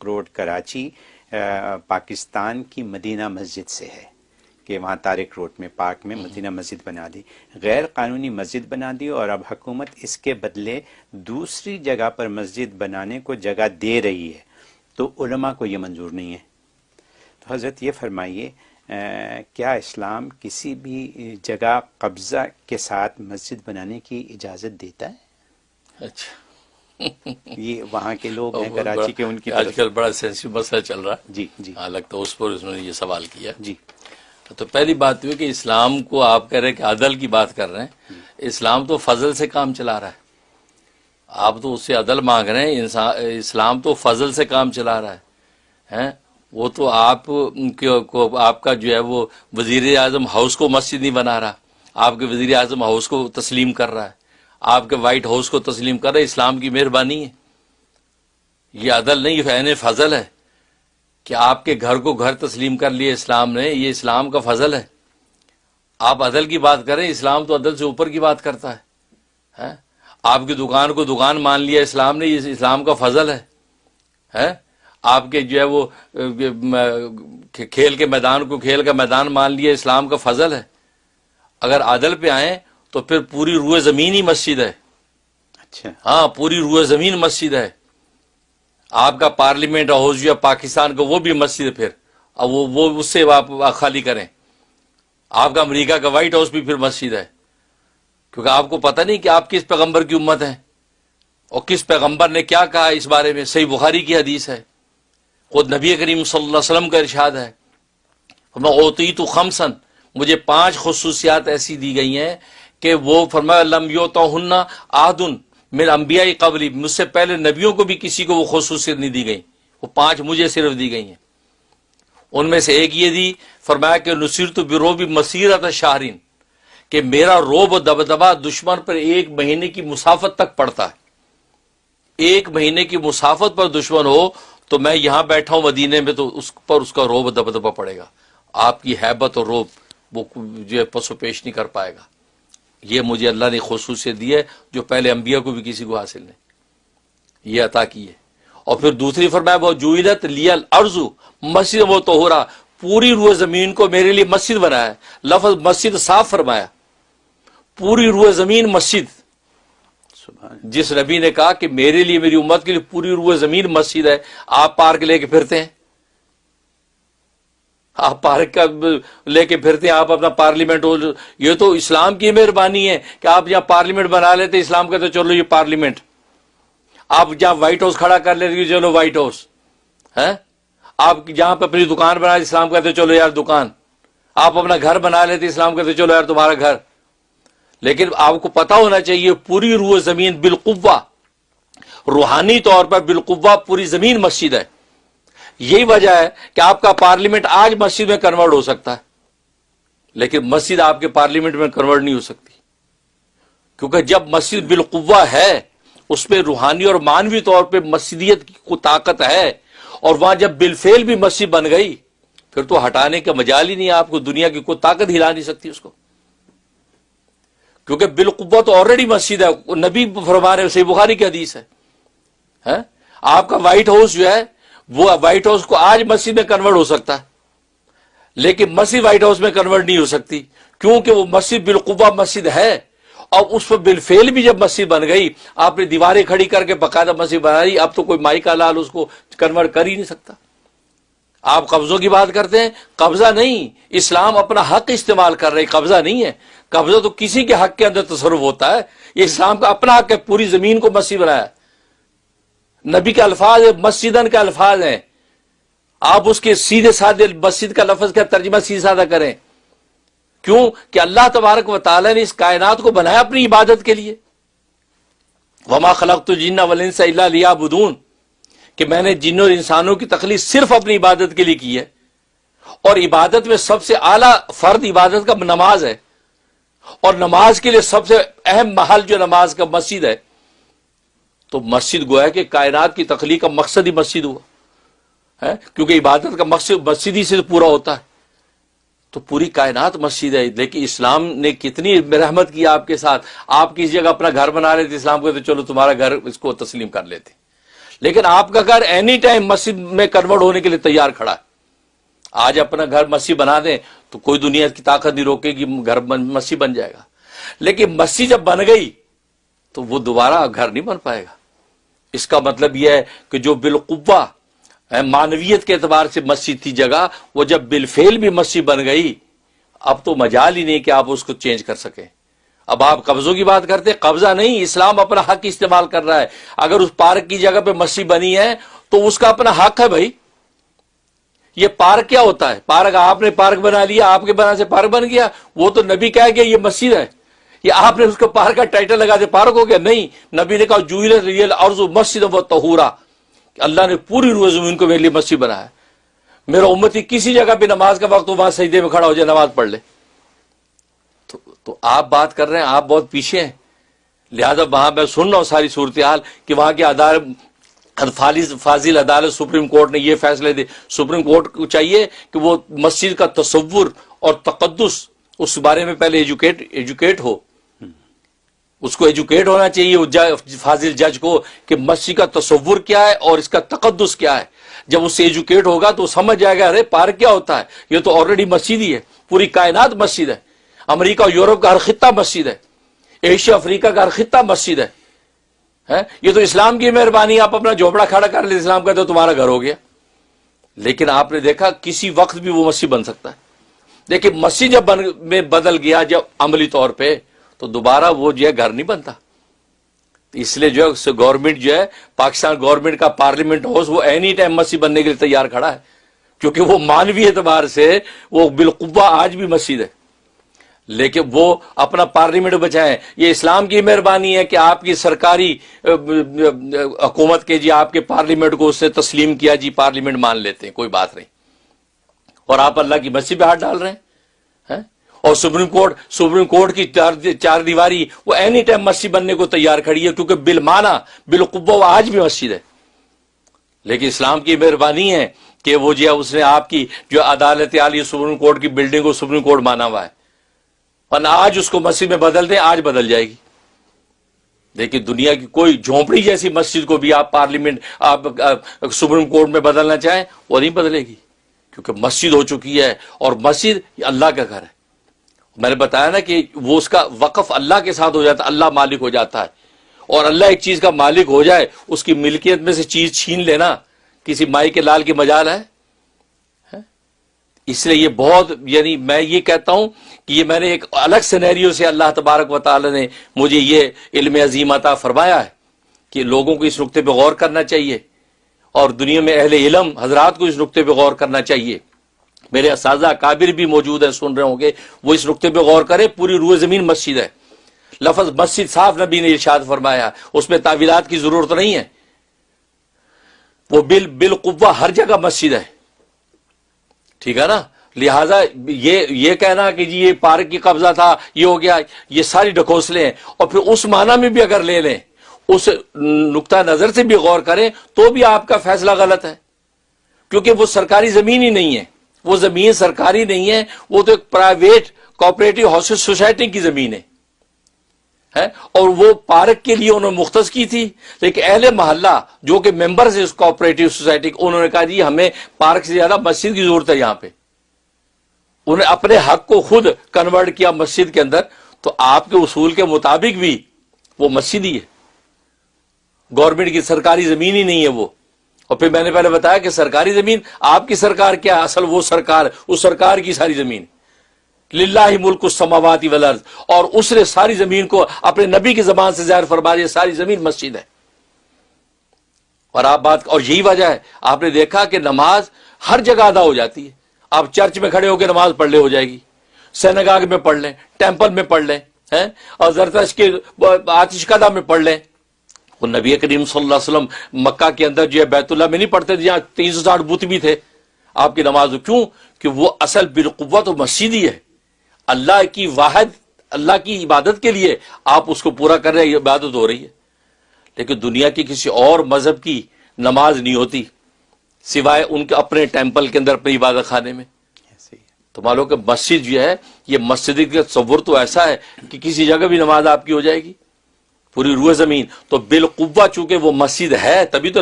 Road Karachi Pakistan کی مدینہ مسجد سے ہے کہ وہاں طارق روڈ میں پارک میں مدینہ مسجد بنا دی، غیر قانونی مسجد بنا دی، اور اب حکومت اس کے بدلے دوسری جگہ پر مسجد بنانے کو جگہ دے رہی ہے، تو علماء کو یہ منظور نہیں ہے۔ تو حضرت یہ فرمائیے کیا اسلام کسی بھی جگہ قبضہ کے ساتھ مسجد بنانے کی اجازت دیتا ہے؟ اچھا، یہ وہاں کے لوگ ہیں کراچی کے، ان کی آج کل بڑا سینسٹیو مسئلہ چل رہا ہے، جی ہاں لگتا ہے اس پر انہوں نے یہ سوال کیا۔ جی تو پہلی بات یہ کہ اسلام کو آپ کہہ رہے ہیں کہ عدل کی بات کر رہے ہیں، اسلام تو فضل سے کام چلا رہا ہے، آپ تو اس سے عدل مانگ رہے ہیں، اسلام تو فضل سے کام چلا رہا ہے۔ وہ تو آپ کا جو ہے وہ وزیر اعظم ہاؤس کو مسجد نہیں بنا رہا، آپ کے وزیر اعظم ہاؤس کو تسلیم کر رہا ہے، آپ کے وائٹ ہاؤس کو تسلیم کر رہا ہے، اسلام کی مہربانی ہے، یہ عدل نہیں، یہ عین فضل ہے کہ آپ کے گھر کو گھر تسلیم کر لیا اسلام نے، یہ اسلام کا فضل ہے۔ آپ عدل کی بات کریں، اسلام تو عدل سے اوپر کی بات کرتا ہے۔ آپ کی دکان کو دکان مان لیا اسلام نے، یہ اسلام کا فضل ہے۔ آپ کے جو ہے وہ کھیل کے میدان کو کھیل کا میدان مان لیا، اسلام کا فضل ہے۔ اگر عدل پہ آئیں تو پھر پوری روئے زمین ہی مسجد ہے۔ اچھا، ہاں، پوری روئے زمین مسجد ہے۔ آپ کا پارلیمنٹ ہاؤس جو ہے پاکستان کا، وہ بھی مسجد ہے، پھر اب وہ اس سے آپ خالی کریں۔ آپ کا امریکہ کا وائٹ ہاؤس بھی پھر مسجد ہے، کیونکہ آپ کو پتہ نہیں کہ آپ کس پیغمبر کی امت ہیں اور کس پیغمبر نے کیا کہا اس بارے میں۔ صحیح بخاری کی حدیث ہے، خود نبی کریم صلی اللہ علیہ وسلم کا ارشاد ہے، میں اوتیت خمسن، مجھے 5 خصوصیات ایسی دی گئی ہیں کہ وہ فرمایا لم یؤتہن احد من انبیاء قبلی، مجھ سے پہلے نبیوں کو بھی کسی کو وہ خصوصیت نہیں دی گئی، وہ 5 مجھے صرف دی گئی ہیں۔ ان میں سے ایک یہ دی، فرمایا کہ نصرت برعب مسیرۃ شہرین، کہ میرا رعب و دبدبہ دشمن پر 1 مہینے کی مسافت تک پڑتا ہے۔ 1 مہینے کی مسافت پر دشمن ہو تو میں یہاں بیٹھا ہوں مدینے میں، تو اس پر اس کا رعب و دبدبہ پڑے گا، آپ کی ہیبت اور رعب وہ جو ہے پس و پیش نہیں کر پائے گا۔ یہ مجھے اللہ نے خصوصیت دی ہے جو پہلے انبیاء کو بھی کسی کو حاصل نہیں، یہ عطا کی ہے۔ اور پھر دوسری فرمایا وہ جوئلت لی الارض مسجد و طہورا، پوری روئے زمین کو میرے لیے مسجد بنایا ہے۔ لفظ مسجد صاف فرمایا، پوری روئے زمین مسجد۔ جس نبی نے کہا کہ میرے لیے، میری امت کے لیے پوری روئے زمین مسجد ہے، آپ پارک لے کے پھرتے ہیں، آپ پارک کا لے کے پھرتے ہیں، آپ اپنا پارلیمنٹ ہو، یہ تو اسلام کی مہربانی ہے کہ آپ جہاں پارلیمنٹ بنا لیتے اسلام کہتے چلو یہ پارلیمنٹ، آپ جہاں وائٹ ہاؤس کھڑا کر لیتے چلو وائٹ ہاؤس ہے، آپ جہاں پہ اپنی دکان بنا اسلام کہتے چلو یار دکان، آپ اپنا گھر بنا لیتے اسلام کہتے چلو یار تمہارا گھر۔ لیکن آپ کو پتا ہونا چاہیے پوری روح زمین بالقوہ، روحانی طور پر بالقوہ پوری زمین مسجد ہے۔ یہی وجہ ہے کہ آپ کا پارلیمنٹ آج مسجد میں کنورٹ ہو سکتا ہے، لیکن مسجد آپ کے پارلیمنٹ میں کنورٹ نہیں ہو سکتی، کیونکہ جب مسجد بالقوہ ہے اس پہ روحانی اور معنوی طور پہ مسجدیت کی کو طاقت ہے، اور وہاں جب بالفعل بھی مسجد بن گئی پھر تو ہٹانے کا مجال ہی نہیں ہے، آپ کو دنیا کی کوئی طاقت ہلا نہیں سکتی اس کو، کیونکہ بالقوہ تو آلریڈی مسجد ہے۔ نبی فرما رہے ہیں، صحیح بخاری کی حدیث ہے، آپ کا وائٹ ہاؤس جو ہے وہ وائٹ ہاؤس کو آج مسجد میں کنورٹ ہو سکتا ہے، لیکن مسجد وائٹ ہاؤس میں کنورٹ نہیں ہو سکتی، کیونکہ وہ مسجد بالقوہ مسجد ہے، اور اس پر بالفعل بھی جب مسجد بن گئی، آپ نے دیواریں کھڑی کر کے باقاعدہ مسجد بنا لی، اب تو کوئی مائی کا لال اس کو کنورٹ کر ہی نہیں سکتا۔ آپ قبضوں کی بات کرتے ہیں، قبضہ نہیں، اسلام اپنا حق استعمال کر رہے، قبضہ نہیں ہے۔ قبضہ تو کسی کے حق کے اندر تصرف ہوتا ہے، یہ اسلام کا اپنا حق ہے، پوری زمین کو مسجد بنایا۔ نبی کے الفاظ ہے، مسجدن کے الفاظ ہیں، آپ اس کے سیدھے سادھے مسجد کا لفظ کا ترجمہ سیدھا سادہ کریں، کیوں کہ اللہ تبارک و تعالی نے اس کائنات کو بنایا اپنی عبادت کے لیے۔ وما خلقت الجن والانس الا لیعبدون، کہ میں نے جنوں اور انسانوں کی تخلیق صرف اپنی عبادت کے لیے کی ہے، اور عبادت میں سب سے اعلیٰ فرد عبادت کا نماز ہے، اور نماز کے لیے سب سے اہم محل جو نماز کا مسجد ہے، تو مسجد گویا کہ کائنات کی تخلیق کا مقصد ہی مسجد ہوا ہے، کیونکہ عبادت کا مقصد مسجد ہی سے پورا ہوتا ہے، تو پوری کائنات مسجد ہے۔ لیکن اسلام نے کتنی رحمت کی آپ کے ساتھ، آپ کسی جگہ اپنا گھر بنا لیتے اسلام کو، تو چلو تمہارا گھر اس کو تسلیم کر لیتے، لیکن آپ کا گھر اینی ٹائم مسجد میں کنورٹ ہونے کے لیے تیار کھڑا ہے. آج اپنا گھر مسجد بنا دیں تو کوئی دنیا کی طاقت نہیں روکے گی، گھر مسجد بن جائے گا. لیکن مسجد جب بن گئی تو وہ دوبارہ گھر نہیں بن پائے گا. اس کا مطلب یہ ہے کہ جو بالقوہ معنویت کے اعتبار سے مسجد تھی جگہ، وہ جب بالفعل بھی مسجد بن گئی، اب تو مجال ہی نہیں کہ آپ اس کو چینج کر سکیں. اب آپ قبضوں کی بات کرتے، قبضہ نہیں، اسلام اپنا حق استعمال کر رہا ہے. اگر اس پارک کی جگہ پہ مسجد بنی ہے تو اس کا اپنا حق ہے بھائی. یہ پارک کیا ہوتا ہے؟ پارک آپ نے پارک بنا لیا، آپ کے بنا سے پارک بن گیا، وہ تو نبی کہہ گیا یہ مسجد ہے. یہ آپ نے اس کو پارک کا ٹائٹل لگا دیا پارک ہو گیا؟ نہیں، نبی نے کہا جوئلت ریل ارض مسجد و طہورا، اللہ نے پوری روح زمین کو میرے لیے مسجد بنایا. میرا امتی کسی جگہ پہ نماز کا وقت وہاں سجدے میں کھڑا ہو جائے، نماز پڑھ لے. تو آپ بات کر رہے ہیں، آپ بہت پیچھے ہیں. لہذا وہاں میں سن رہا ہوں ساری صورتحال کہ وہاں کی فاضل عدالت سپریم کورٹ نے یہ فیصلے دے. سپریم کورٹ کو چاہیے کہ وہ مسجد کا تصور اور تقدس اس بارے میں پہلے ایجوکیٹ ہو. اس کو ایجوکیٹ ہونا چاہیے فاضل جج کو کہ مسجد کا تصور کیا ہے اور اس کا تقدس کیا ہے. جب اس سے ایجوکیٹ ہوگا تو سمجھ جائے گا ارے پارک کیا ہوتا ہے، یہ تو آلریڈی مسجد ہی ہے. پوری کائنات مسجد ہے. امریکہ اور یورپ کا ہر خطہ مسجد ہے. ایشیا افریقہ کا ہر خطہ مسجد ہے. یہ تو اسلام کی مہربانی، آپ اپنا جھوپڑا کھڑا کر لیں، اسلام کہتے ہو تمہارا گھر ہو گیا. لیکن آپ نے دیکھا کسی وقت بھی وہ مسجد بن سکتا ہے. لیکن مسجد جب میں بدل گیا جب عملی طور پہ، تو دوبارہ وہ جو ہے گھر نہیں بنتا. اس لیے جو ہے گورنمنٹ جو ہے پاکستان گورنمنٹ کا پارلیمنٹ ہاؤس وہ اینی ٹائم مسجد بننے کے لیے تیار کھڑا ہے، کیونکہ وہ مانوی اعتبار سے وہ بالقوہ آج بھی مسجد ہے. لیکن وہ اپنا پارلیمنٹ بچائیں. یہ اسلام کی مہربانی ہے کہ آپ کی سرکاری حکومت کے جی آپ کے پارلیمنٹ کو اس نے تسلیم کیا، جی پارلیمنٹ مان لیتے ہیں، کوئی بات نہیں. اور آپ اللہ کی مسجد پہ ہاتھ ڈال رہے ہیں. اور سپریم کورٹ کی چار دیواری وہ اینی ٹائم مسجد بننے کو تیار کھڑی ہے، کیونکہ بالمعنی بالقوہ وہ آج بھی مسجد ہے. لیکن اسلام کی مہربانی ہے کہ وہ جو ہے اس نے آپ کی جو عدالت عالیہ سپریم کورٹ کی بلڈنگ کو سپریم کورٹ مانا ہوا ہے، ورنہ آج اس کو مسجد میں بدل دیں، آج بدل جائے گی. لیکن دنیا کی کوئی جھونپڑی جیسی مسجد کو بھی آپ پارلیمنٹ آپ سپریم کورٹ میں بدلنا چاہیں وہ نہیں بدلے گی، کیونکہ مسجد ہو چکی ہے. اور مسجد اللہ کا گھر ہے. میں نے بتایا نا کہ وہ اس کا وقف اللہ کے ساتھ ہو جاتا ہے، اللہ مالک ہو جاتا ہے. اور اللہ ایک چیز کا مالک ہو جائے، اس کی ملکیت میں سے چیز چھین لینا کسی مائی کے لال کی مجال ہے. اس لیے یہ بہت، یعنی میں یہ کہتا ہوں کہ یہ میں نے ایک الگ سینیریو سے اللہ تبارک و تعالی نے مجھے یہ علم عظیم عطا فرمایا ہے کہ لوگوں کو اس نقطے پہ غور کرنا چاہیے، اور دنیا میں اہل علم حضرات کو اس نقطے پہ غور کرنا چاہیے. میرے اساتذہ اکابر بھی موجود ہیں، سن رہے ہوں گے، وہ اس نقطے پہ غور کریں. پوری روح زمین مسجد ہے. لفظ مسجد صاف نبی نے ارشاد فرمایا، اس میں تعویلات کی ضرورت نہیں ہے. وہ بالقوہ ہر جگہ مسجد ہے. ٹھیک ہے نا؟ لہذا یہ کہنا کہ جی یہ پارک کی قبضہ تھا، یہ ہو گیا، یہ ساری ڈھکوسلے ہیں. اور پھر اس معنی میں بھی اگر لے لیں، اس نقطہ نظر سے بھی غور کریں، تو بھی آپ کا فیصلہ غلط ہے. کیونکہ وہ سرکاری زمین ہی نہیں ہے. وہ زمین سرکاری نہیں ہے، وہ تو ایک پرائیویٹ کوآپریٹو ہاؤسز سوسائٹی کی زمین ہے. اور وہ پارک کے لیے انہوں نے مختص کی تھی. لیکن اہل محلہ جو کہ ممبرز ہیں اس کوآپریٹو سوسائٹی، انہوں نے کہا جی ہمیں پارک سے زیادہ مسجد کی ضرورت ہے. یہاں پہ انہوں نے اپنے حق کو خود کنورٹ کیا مسجد کے اندر. تو آپ کے اصول کے مطابق بھی وہ مسجد ہی ہے، گورنمنٹ کی سرکاری زمین ہی نہیں ہے وہ. اور پھر میں نے پہلے بتایا کہ سرکاری زمین، آپ کی سرکار کیا، اصل وہ سرکار، اس سرکار کی ساری زمین للہ ملک السماوات والارض، اور اس نے ساری زمین کو اپنے نبی کی زبان سے ظاہر فرما دیا ساری زمین مسجد ہے. اور اور یہی وجہ ہے آپ نے دیکھا کہ نماز ہر جگہ ادا ہو جاتی ہے. آپ چرچ میں کھڑے ہو کے نماز پڑھ لے ہو جائے گی، سینگاگ میں پڑھ لیں، ٹیمپل میں پڑھ لیں، اور زرتشت کے آتش کدہ میں پڑھ لیں. وہ نبی کریم صلی اللہ علیہ وسلم مکہ کے اندر جو ہے بیت اللہ میں نہیں پڑھتے تھے، جہاں 360 بت بھی تھے آپ کی نماز. کیوں؟ کہ وہ اصل بالقوہ تو مسجد ہی ہے. اللہ کی واحد، اللہ کی عبادت کے لیے آپ اس کو پورا کر رہے ہیں، عبادت ہو رہی ہے. لیکن دنیا کی کسی اور مذہب کی نماز نہیں ہوتی سوائے ان کے اپنے ٹیمپل کے اندر، اپنے عبادت خانے میں. تو معلوم کہ مسجد جو ہے، یہ مسجد کا تصور تو ایسا ہے کہ کسی جگہ بھی نماز آپ کی ہو جائے گی، پوری روح زمین. تو بالقوہ چونکہ وہ مسجد ہے تبھی تو